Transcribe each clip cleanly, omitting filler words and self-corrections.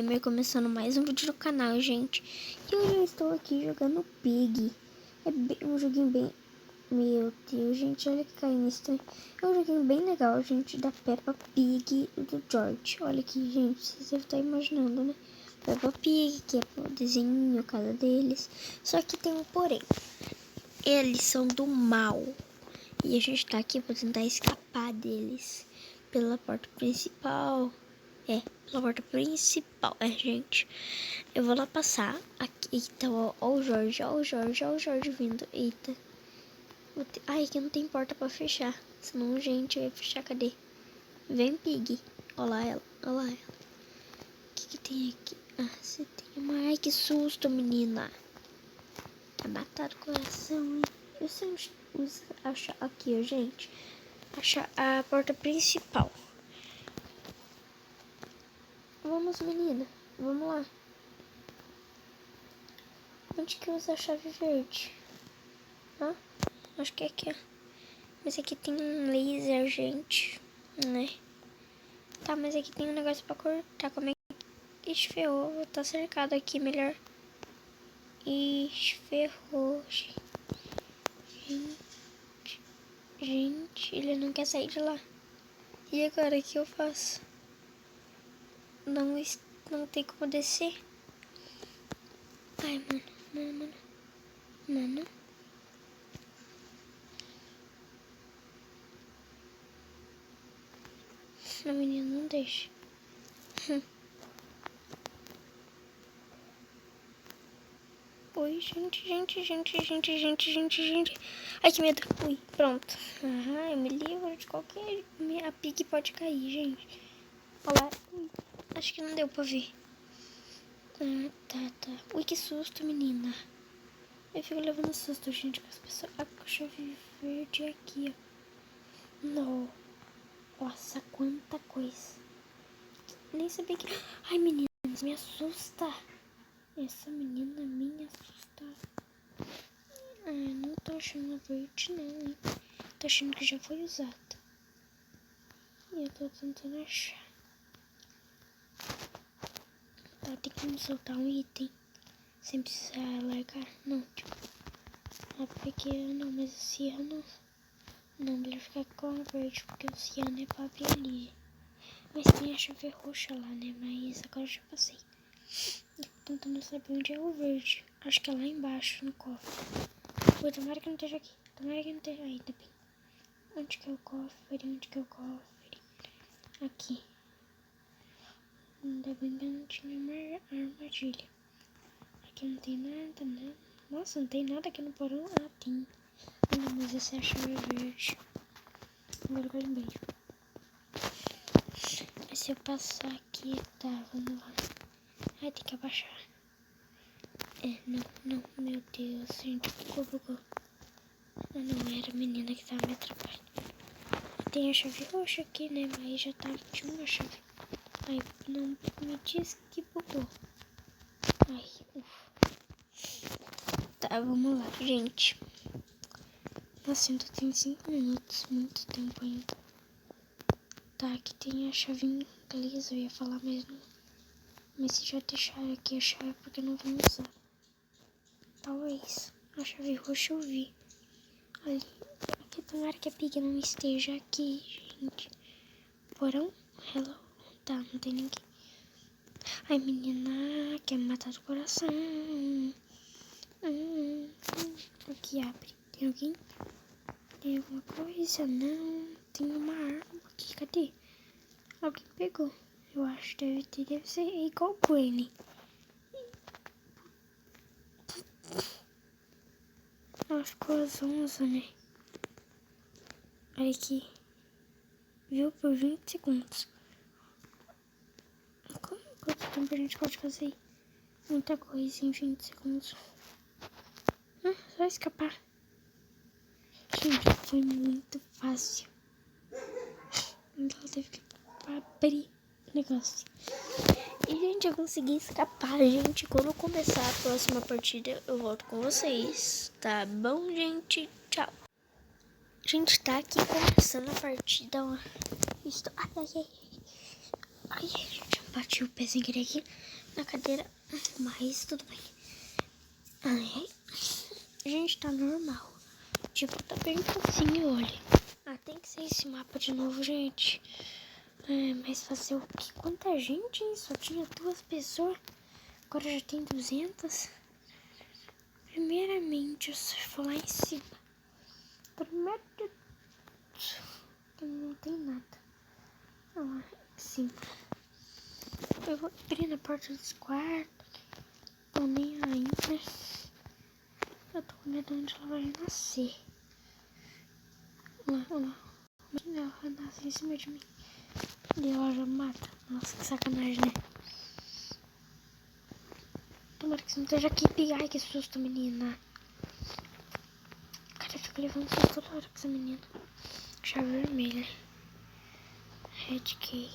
Gamer começando mais um vídeo no canal, gente. E hoje eu estou aqui jogando Pig. É um joguinho bem... Meu Deus, gente, olha que carinha estranho. É um joguinho bem legal, gente, da Peppa Pig e do George. Olha aqui, gente, vocês devem estar imaginando, né? Peppa Pig, que é o desenho, a casa deles. Só que tem um porém. Eles são do mal. E a gente tá aqui pra tentar escapar deles pela porta principal. Pela porta principal. Gente. Eu vou lá passar. Aqui, eita, ó o Jorge, ó o Jorge vindo. Eita. Ai, aqui não tem porta pra fechar. Senão, gente, eu ia fechar. Cadê? Vem, Pig. Olha ela, olha ela. O que tem aqui? Ah, você tem uma... Ai, que susto, menina. Tá batado o coração, hein? Eu sei achar aqui, ó, gente. Achar a porta principal. Vamos, menina. Vamos lá. Onde que usa a chave verde? Hã? Acho que é aqui, ó. Mas aqui tem um laser, gente. Né? Tá, mas aqui tem um negócio pra cortar. Como é que... Ixi, ferrou. Tá cercado aqui, melhor. Ixi, ferrou. Gente, ele não quer sair de lá. E agora, o que eu faço? Não tem como descer. Ai, mano. A menina não deixa. Oi, gente. Ai, que medo. Ui, pronto. Eu me livro de qualquer... A Pig pode cair, gente. Olha lá. Acho que não deu pra ver. Tá. Ui, que susto, menina. Eu fico levando susto, gente, com as pessoas. A chave verde aqui, ó. Nossa, quanta coisa. Nem sabia que... Ai, menina, me assusta. Essa menina me assusta. Não tô achando verde, não, hein. Tô achando que já foi usada. E eu tô tentando achar. Tá, tem como soltar um item sem precisar largar? Não, tipo... porque não, mas o ciano... Não, melhor ficar com a verde, porque o ciano é pra abrir ali. Mas tem a chave roxa lá, né? Mas agora eu já passei. Eu tô tentando saber onde é o verde. Acho que é lá embaixo, no cofre. Ui, tomara que não esteja aqui. Aí, tá bem. Onde que é o cofre? Aqui. Ainda bem que eu não tinha uma armadilha. Aqui não tem nada, né? Nossa, não tem nada aqui no porão. Ah, tem. Não, mas essa é a chave verde. Agora eu lembrei. Mas se eu passar aqui, tá, vamos lá. Ai, tem que abaixar. Não, meu Deus, gente, bugou. Não era a menina que tava me atrapalhando. Tem a chave roxa aqui, né, mas já tinha uma chave. Ai, não me diz que bugou. Ai, ufa. Tá, vamos lá, gente. Nossa, ainda tem 5 minutos, muito tempo ainda. Tá, aqui tem a chave inglesa, eu ia falar mesmo. Mas se já deixaram aqui a chave, porque não vou usar. Talvez. A chave roxa eu vi. Ali. Aqui, tomara que a Pig não esteja aqui, gente. Porão? Hello? Tá, não tem ninguém. Ai, menina, quer me matar do coração. Aqui abre. Tem alguém? Tem alguma coisa? Não. Tem uma arma aqui. Cadê? Alguém pegou. Eu acho que deve ser igual o Granny. Ela ficou zonza, né? Olha aqui. Viu? Por 20 segundos. Quanto tempo a gente pode fazer? Muita coisa em 20 segundos. Só escapar. Gente, foi muito fácil. Então ela teve que abrir o negócio. E, gente, eu consegui escapar, gente. Quando eu começar a próxima partida, eu volto com vocês. Tá bom, gente? Tchau. Gente, tá aqui começando a partida. Ai, gente. bati o pé sem querer aqui na cadeira, mas tudo bem. Ai. Gente, tá normal. Tipo, tá bem facinho, olha. Ah, tem que ser esse mapa de novo, gente. Mas fazer o quê? Quanta gente, hein? Só tinha 2 pessoas. Agora já tem 200. Primeiramente, eu vou lá em cima. Primeiro de tudo, não tem nada. Lá em cima. Eu vou abrir na porta dos quartos. Tô nem aí, né? Eu tô com medo onde ela vai nascer. Olha lá. Ela vai nascer em cima de mim. E ela já mata. Nossa, que sacanagem, né? Tomara que você não esteja aqui. Ai, que susto, menina. Cara, eu fico levando susto toda hora com essa menina. Chave vermelha. Red key.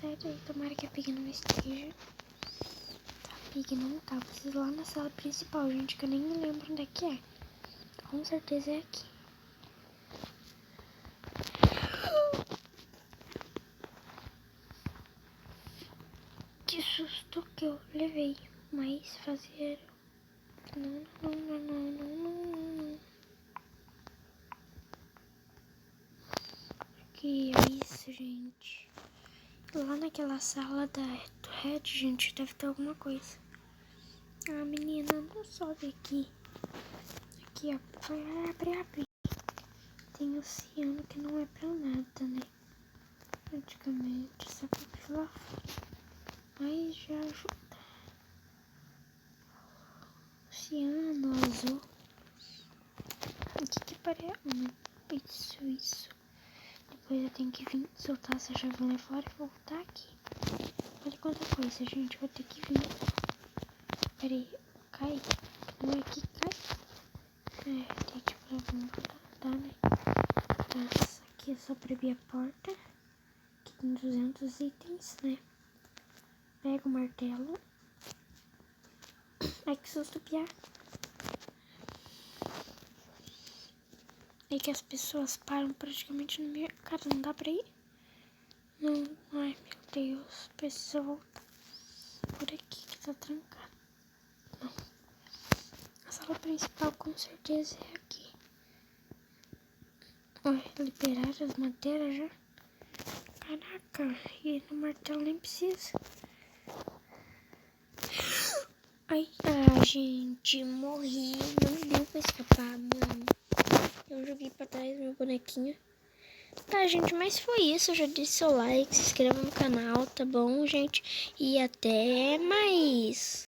Sai daí, tomara que a Pig não esteja. Tá, a Pig não tá. Preciso ir lá na sala principal, gente, que eu nem me lembro onde é que é. Com certeza é aqui. Que susto que eu levei. Mas fazer... Não. Que é isso, gente. Lá naquela sala do Red, gente, deve ter alguma coisa. Ah, menina, não sobe aqui. Aqui, ó. Vai abrir. Tem oceano que não é pra nada, né? Praticamente, só pra lá fora. Mas já ajuda. Oceano azul. O que parece? Isso. Depois eu tenho que vir soltar essa chave lá fora e voltar aqui. Olha quanta coisa, gente. Vou ter que vir. Peraí. Cai. Não é que cai. Tem que ir pra voltar. Tá, né? Tá. Isso aqui é só pra abrir a porta. Aqui tem 200 itens, né? Pega o martelo. Ai, que susto, piá. É que as pessoas param praticamente no meio. Cara, não dá pra ir? Não. Ai, meu Deus. Precisa voltar. Por aqui que tá trancado. Não. A sala principal com certeza é aqui. Olha, liberaram as madeiras já. Caraca, e no martelo nem precisa. Ai, gente, morri. Não deu pra escapar, mano. Eu joguei pra trás meu bonequinho. Tá, gente, mas foi isso. Já deixe seu like, se inscreva no canal, tá bom, gente? E até mais.